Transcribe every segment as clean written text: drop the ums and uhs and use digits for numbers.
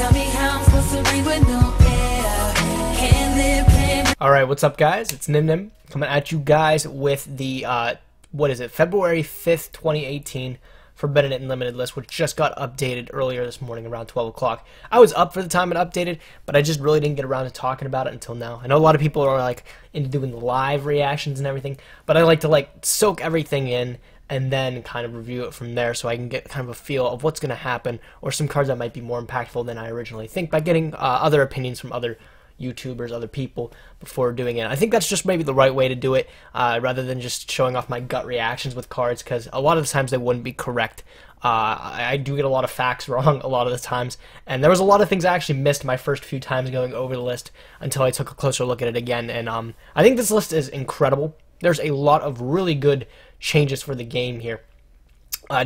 Tell me how I'm supposed to breathe with no air. Can't live, can't. Alright, what's up guys? It's Nim coming at you guys with the, what is it, February 5th, 2018 Forbidden and Limited list, which just got updated earlier this morning around 12 o'clock. I was up for the time it updated, but I just really didn't get around to talking about it until now. I know a lot of people are like into doing live reactions and everything, but I like to like soak everything in and then kind of review it from there so I can get kind of a feel of what's going to happen or some cards that might be more impactful than I originally think by getting other opinions from other YouTubers, other people before doing it. I think that's just maybe the right way to do it rather than just showing off my gut reactions with cards, because a lot of the times they wouldn't be correct. I do get a lot of facts wrong a lot of the times, and there was a lot of things I actually missed my first few times going over the list until I took a closer look at it again, and I think this list is incredible. There's a lot of really good changes for the game here.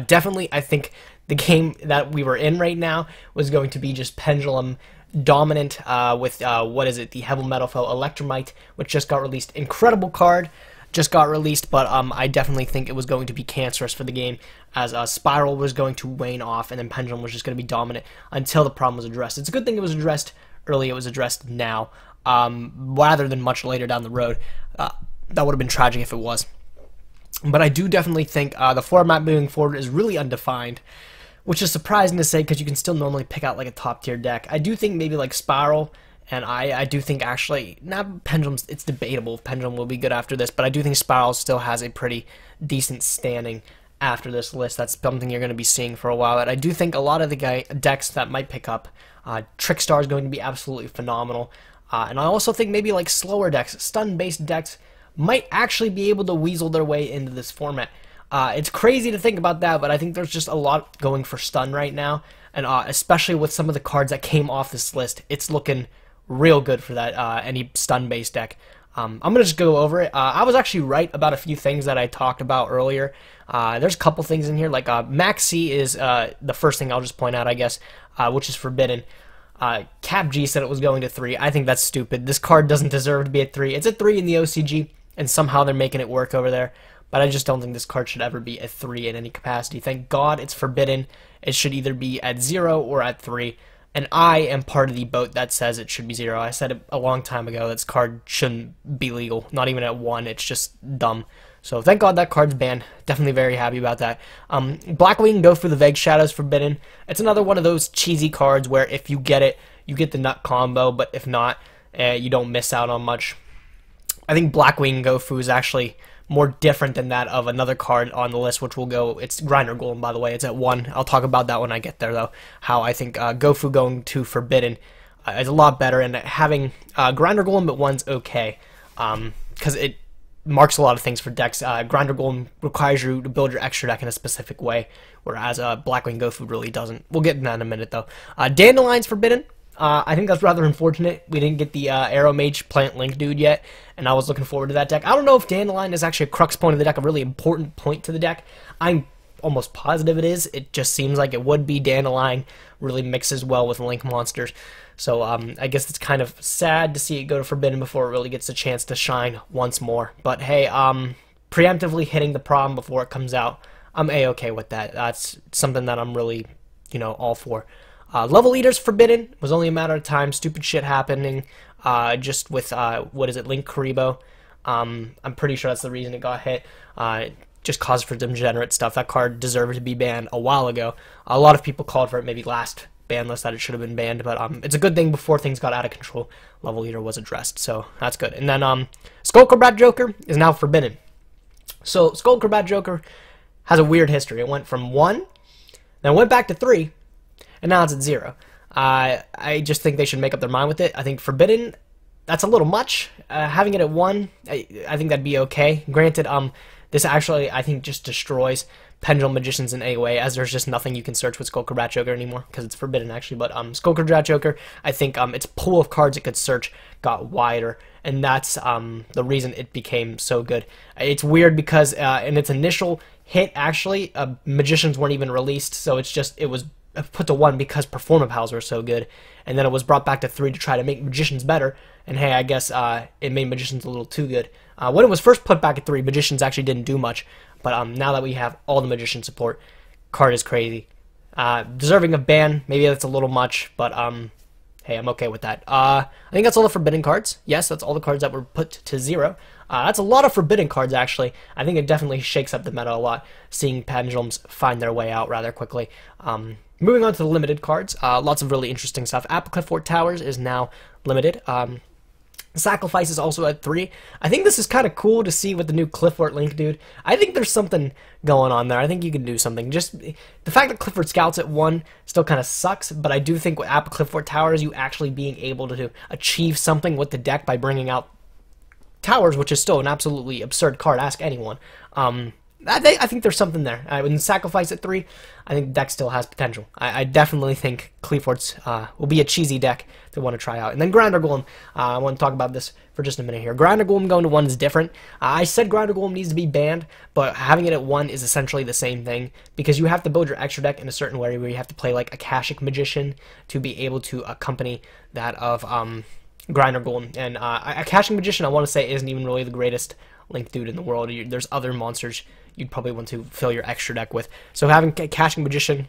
Definitely, I think the game that we were in right now was going to be just Pendulum dominant with what is it, the Heavy Metal Foe Electromite, which just got released. Incredible card, just got released, but I definitely think it was going to be cancerous for the game, as Spiral was going to wane off and then Pendulum was just going to be dominant until the problem was addressed. It's a good thing it was addressed early, it was addressed now, rather than much later down the road. That would have been tragic if it was. But I do definitely think the format moving forward is really undefined, which is surprising to say because you can still normally pick out like a top tier deck. I do think maybe like Spiral, and I do think actually, not Pendulum's, it's debatable if Pendulum will be good after this, but I do think Spiral still has a pretty decent standing after this list. That's something you're going to be seeing for a while. And I do think a lot of the decks that might pick up, Trickstar is going to be absolutely phenomenal. And I also think maybe like slower decks, stun-based decks, might actually be able to weasel their way into this format. It's crazy to think about that, but I think there's just a lot going for stun right now, and especially with some of the cards that came off this list, it's looking real good for that any stun-based deck. I'm going to just go over it. I was actually right about a few things that I talked about earlier. There's a couple things in here, like MAXX is the first thing I'll just point out, I guess, which is Forbidden. Cap G said it was going to 3. I think that's stupid. This card doesn't deserve to be at 3. It's at 3 in the OCG, and somehow they're making it work over there. But I just don't think this card should ever be at 3 in any capacity. Thank God it's Forbidden. It should either be at 0 or at 3. And I am part of the boat that says it should be 0. I said it a long time ago, this card shouldn't be legal. Not even at 1. It's just dumb. So thank God that card's banned. Definitely very happy about that. Blackwing Go for the Vague Shadows Forbidden. It's another one of those cheesy cards where if you get it, you get the nut combo. But if not, you don't miss out on much. I think Blackwing Gofu is actually more different than that of another card on the list, which will go, it's Grinder Golem, by the way, it's at 1. I'll talk about that when I get there, though, how I think Gofu going to Forbidden is a lot better, and having Grinder Golem at 1's okay, because it marks a lot of things for decks. Grinder Golem requires you to build your extra deck in a specific way, whereas Blackwing Gofu really doesn't. We'll get into that in a minute, though. Dandelion's Forbidden. I think that's rather unfortunate. We didn't get the Arrow Mage Plant Link dude yet, and I was looking forward to that deck. I don't know if Dandelion is actually a crux point of the deck, a really important point to the deck. I'm almost positive it is. It just seems like it would be. Dandelion really mixes well with Link monsters. So I guess it's kind of sad to see it go to Forbidden before it really gets a chance to shine once more. But hey, preemptively hitting the problem before it comes out, I'm A-okay with that. That's something that I'm really, all for. Level Eaters Forbidden was only a matter of time. Stupid shit happening just with, what is it, Link Karibo. I'm pretty sure that's the reason it got hit. Just cause for degenerate stuff. That card deserved to be banned a while ago. A lot of people called for it maybe last ban list that it should have been banned, but it's a good thing before things got out of control, Level Eater was addressed, so that's good. And then Skullcrobat Joker is now Forbidden. So Skullcrobat Joker has a weird history. It went from 1, then went back to 3, and now it's at 0. I just think they should make up their mind with it. I think Forbidden, that's a little much. Having it at 1, I think that'd be okay. Granted, this actually, I think, just destroys Pendulum Magicians in a way, as there's just nothing you can search with Skullcrobat Joker anymore, because it's Forbidden, actually. But Skullcrobat Joker, I think its pool of cards it could search got wider, and that's the reason it became so good. It's weird because in its initial hit, actually, Magicians weren't even released, so it was put to 1 because Performa Pals were so good, and then it was brought back to 3 to try to make Magicians better, and hey, I guess it made Magicians a little too good. When it was first put back at 3, Magicians actually didn't do much, but now that we have all the Magician support, card is crazy. Deserving of ban. Maybe that's a little much, but hey, I'm okay with that. I think that's all the forbidden cards. Yes, that's all the cards that were put to 0. That's a lot of forbidden cards, actually. I think it definitely shakes up the meta a lot, seeing pendulums find their way out rather quickly. Moving on to the limited cards, lots of really interesting stuff. Clifford Towers is now limited. Sacrifice is also at 3. I think this is kind of cool to see with the new Clifford Link, dude. I think there's something going on there. I think you can do something. Just the fact that Clifford Scouts at 1 still kind of sucks, but I do think with Clifford Towers, you actually being able to achieve something with the deck by bringing out Towers, which is still an absolutely absurd card. Ask anyone. I think there's something there. When Sacrifice at 3, I think the deck still has potential. I definitely think Clifford's will be a cheesy deck to want to try out. And then Grinder Golem, I want to talk about this for just a minute here. Grinder Golem going to 1 is different. I said Grinder Golem needs to be banned, but having it at 1 is essentially the same thing, because you have to build your extra deck in a certain way where you have to play like Akashic Magician to be able to accompany that of Grinder Golem. And Akashic Magician, I want to say, isn't even really the greatest Link dude in the world. There's other monsters you'd probably want to fill your extra deck with. So having Akashic Magician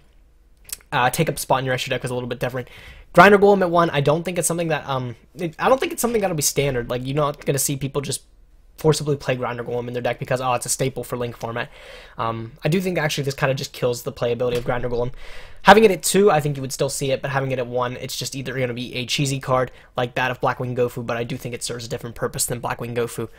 take up a spot in your extra deck is a little bit different. Grinder Golem at 1, I don't think it's something that I don't think it's something that'll be standard. Like, you're not gonna see people just forcibly play Grinder Golem in their deck because, oh, it's a staple for Link format. I do think actually this kind of just kills the playability of Grinder Golem. Having it at 2, I think you would still see it, but having it at 1, it's just either going to be a cheesy card like that of Blackwing Gofu, but I do think it serves a different purpose than Blackwing Gofu.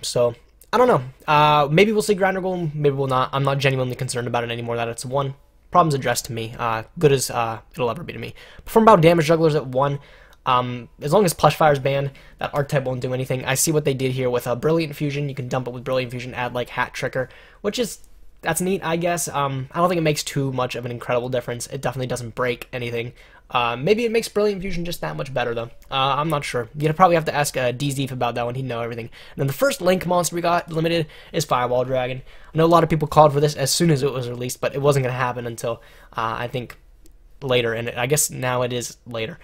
So, I don't know. Maybe we'll see Grinder Golem, maybe we'll not. I'm not genuinely concerned about it anymore that it's 1. Problem's addressed to me. Good as it'll ever be to me. From about Damage Jugglers at 1, as long as Plush Fire's banned, that archetype won't do anything. I see what they did here with a Brilliant Fusion. You can dump it with Brilliant Fusion, add like Hat Tricker, which is, that's neat, I guess. I don't think it makes too much of an incredible difference. It definitely doesn't break anything. Maybe it makes Brilliant Fusion just that much better, though. I'm not sure. You'd probably have to ask DZeef about that one. He'd know everything. And then the first Link monster we got limited is Firewall Dragon. I know a lot of people called for this as soon as it was released, but it wasn't going to happen until, I think, later. And I guess now it is later.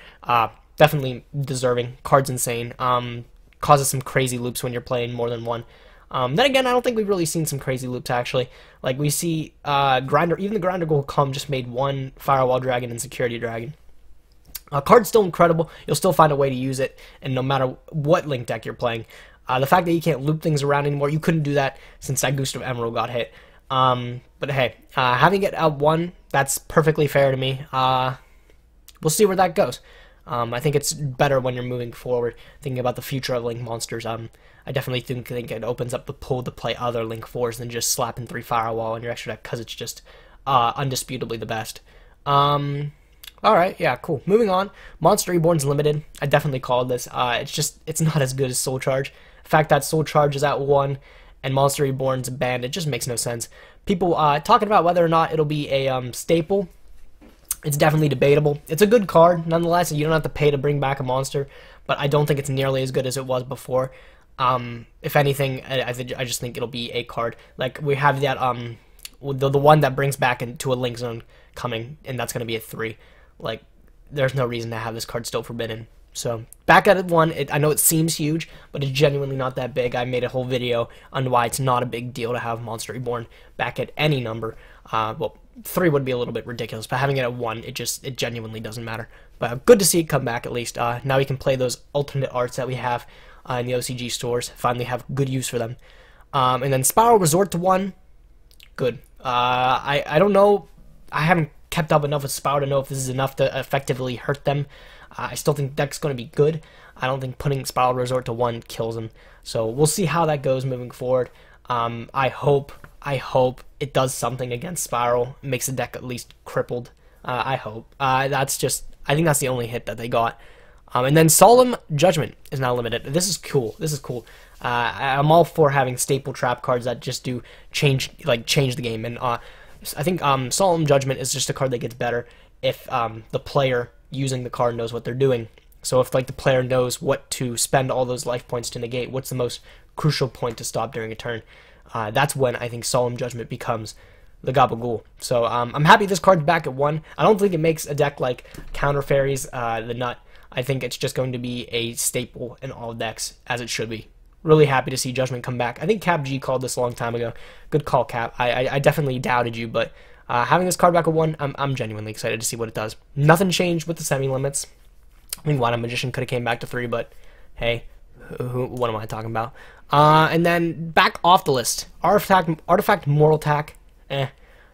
Definitely deserving. Card's insane. Causes some crazy loops when you're playing more than one. Then again, I don't think we've really seen some crazy loops, actually. Like, we see Grinder, even the Grinder Golem just made 1 Firewall Dragon and Security Dragon. Card's still incredible. You'll still find a way to use it, and no matter what Link deck you're playing. The fact that you can't loop things around anymore, you couldn't do that since that Gust of Emerald got hit. But hey, having it at 1, that's perfectly fair to me. We'll see where that goes. I think it's better when you're moving forward, thinking about the future of Link monsters. I definitely think it opens up the pool to play other Link 4s than just slapping 3 Firewall in your extra deck, because it's just undisputably the best. Alright, yeah, cool. Moving on, Monster Reborn's limited. I definitely called this. It's not as good as Soul Charge. The fact that Soul Charge is at 1 and Monster Reborn's banned, it just makes no sense. People talking about whether or not it'll be a staple. It's definitely debatable. It's a good card, nonetheless, and you don't have to pay to bring back a monster, but I don't think it's nearly as good as it was before. If anything, I just think it'll be a card. Like, we have that, the one that brings back into a Link Zone coming, and that's going to be a 3. Like, there's no reason to have this card still forbidden. So, back at 1, I know it seems huge, but it's genuinely not that big. I made a whole video on why it's not a big deal to have Monster Reborn back at any number. Well, 3 would be a little bit ridiculous, but having it at 1, it genuinely doesn't matter. But good to see it come back, at least. Now we can play those alternate arts that we have in the OCG stores. Finally have good use for them. And then Spiral Resort to 1, good. I don't know. I haven't kept up enough with Spiral to know if this is enough to effectively hurt them. I still think deck's going to be good. I don't think putting Spiral Resort to 1 kills them. So we'll see how that goes moving forward. I hope it does something against Spiral, makes the deck at least crippled. I hope. I think that's the only hit that they got. And then Solemn Judgment is now limited. This is cool. This is cool. I'm all for having staple trap cards that just do change the game. And I think Solemn Judgment is just a card that gets better if the player using the card knows what they're doing. So if like the player knows what to spend all those life points to negate, what's the most crucial point to stop during a turn, that's when I think Solemn Judgment becomes the Gabagool. So I'm happy this card's back at 1. I don't think it makes a deck like Counter Fairies the nut. I think it's just going to be a staple in all decks, as it should be. Really happy to see Judgment come back. I think Cap G called this a long time ago. Good call, Cap. I definitely doubted you, but Having this card back at 1, I'm genuinely excited to see what it does. Nothing changed with the semi-limits. I mean, Wild Magician could have came back to 3, but hey, what am I talking about? And then back off the list. Artifact Mortal Attack,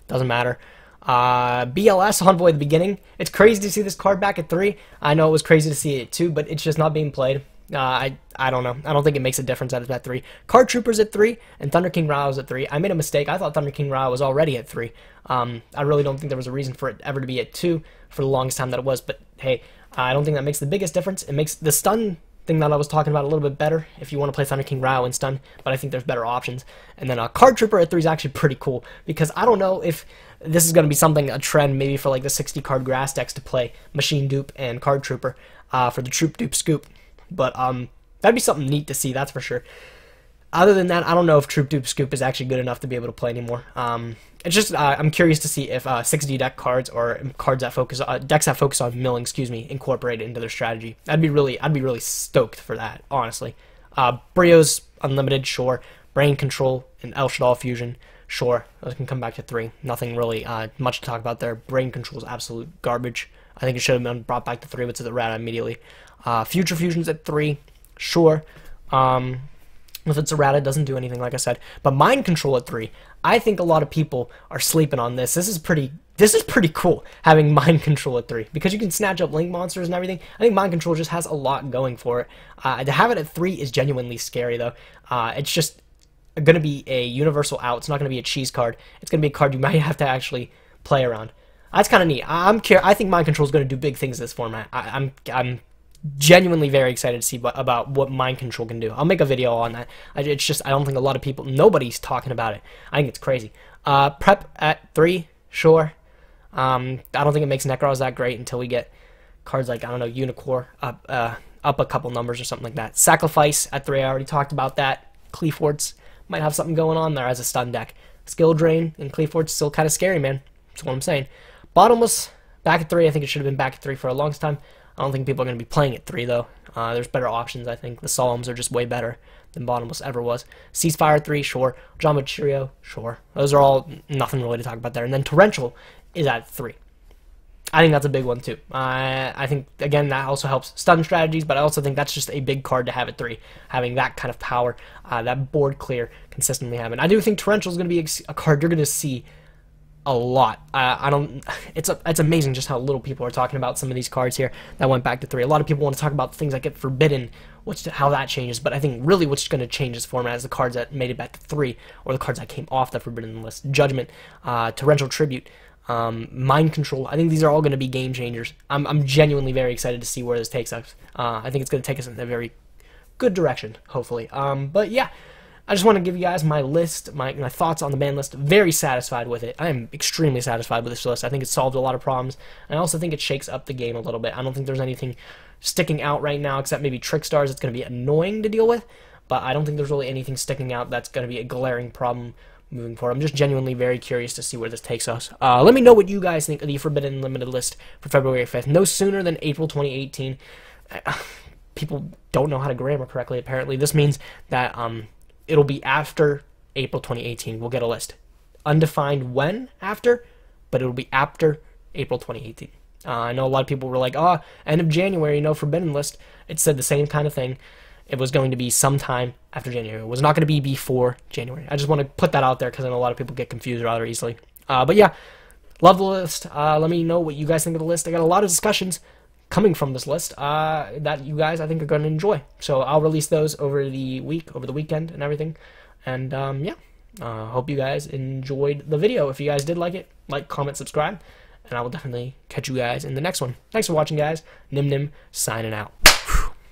doesn't matter. BLS Envoy at the beginning. It's crazy to see this card back at 3. I know it was crazy to see it too, but it's just not being played. I don't know. I don't think it makes a difference that it's at 3. Card Troopers at 3, and Thunder King Rao is at 3. I made a mistake. I thought Thunder King Rao was already at 3. I really don't think there was a reason for it ever to be at 2 for the longest time that it was, but hey, I don't think that makes the biggest difference. It makes the stun thing that I was talking about a little bit better if you want to play Thunder King Rao and stun, but I think there's better options. And then Card Trooper at 3 is actually pretty cool, because I don't know if this is going to be something, a trend maybe for like the 60 card grass decks to play Machine Dupe and Card Trooper for the Troop Dupe Scoop, but that'd be something neat to see, that's for sure. Other than that, I don't know if Troop Dupe Scoop is actually good enough to be able to play anymore. It's just I'm curious to see if 6D deck cards or cards that focus decks that focus on milling, incorporate it into their strategy. I'd be really stoked for that, honestly. Brio's Unlimited, sure. Brain Control and El Shaddai Fusion, sure. Those can come back to 3. Nothing really much to talk about there. Brain Control is absolute garbage. I think it should have been brought back to 3, but to the rat immediately. Future Fusion's at 3, sure. If it's errata, it doesn't do anything, like I said. But Mind Control at 3, I think a lot of people are sleeping on this. This is pretty cool, having Mind Control at 3, because you can snatch up Link monsters and everything. I think Mind Control just has a lot going for it. To have it at 3 is genuinely scary, though. It's just going to be a universal out. It's not going to be a cheese card. It's going to be a card you might have to actually play around. That's kind of neat. I think Mind Control is going to do big things in this format. I'm genuinely very excited to see about what Mind Control can do. I'll make a video on that. It's just I don't think a lot of people, nobody's talking about it. I think it's crazy. Prep at 3, sure. I don't think it makes Necros that great until we get cards like, I don't know, Unicorn up a couple numbers or something like that. Sacrifice at 3, I already talked about that. Cleaforts might have something going on there as a stun deck. Skill Drain and Cleaforts still kind of scary, man. That's what I'm saying. Bottomless back at 3. I think it should have been back at 3 for a long time. I don't think people are going to be playing at 3, though. There's better options, I think. The Solemns are just way better than Bottomless ever was. Ceasefire at 3, sure. Jamba Cheerio, sure. Those are all nothing really to talk about there. And then Torrential is at 3. I think that's a big one, too. I think, again, that also helps stun strategies, but I also think that's just a big card to have at 3, having that kind of power, that board clear consistently having. I do think Torrential is going to be a card you're going to see a lot. It's amazing just how little people are talking about some of these cards here that went back to 3. A lot of people want to talk about things that get forbidden, how that changes, but I think really what's going to change this format is the cards that made it back to 3, or the cards that came off the forbidden list. Judgment, Torrential Tribute, Mind Control. I think these are all going to be game changers. I'm genuinely very excited to see where this takes us. I think it's going to take us in a very good direction, hopefully. But yeah, I just want to give you guys my list, my thoughts on the ban list. Very satisfied with it. I am extremely satisfied with this list. I think it solved a lot of problems, and I also think it shakes up the game a little bit. I don't think there's anything sticking out right now except maybe Trick Stars. It's going to be annoying to deal with, but I don't think there's really anything sticking out that's going to be a glaring problem moving forward. I'm just genuinely very curious to see where this takes us. Let me know what you guys think of the Forbidden Limited list for February 5th. No sooner than April 2018. People don't know how to grammar correctly, apparently. This means that it'll be after April 2018. We'll get a list. Undefined when after, but it'll be after April 2018. I know a lot of people were like, oh, end of January, no Forbidden list. It said the same kind of thing. It was going to be sometime after January. It was not going to be before January. I just want to put that out there because I know a lot of people get confused rather easily. But yeah, love the list. Let me know what you guys think of the list. I got a lot of discussions coming from this list that you guys, I think, are going to enjoy. So I'll release those over the weekend and everything. And yeah, hope you guys enjoyed the video. If you guys did like it, like, comment, subscribe, and I will definitely catch you guys in the next one. Thanks for watching, guys. Nim signing out.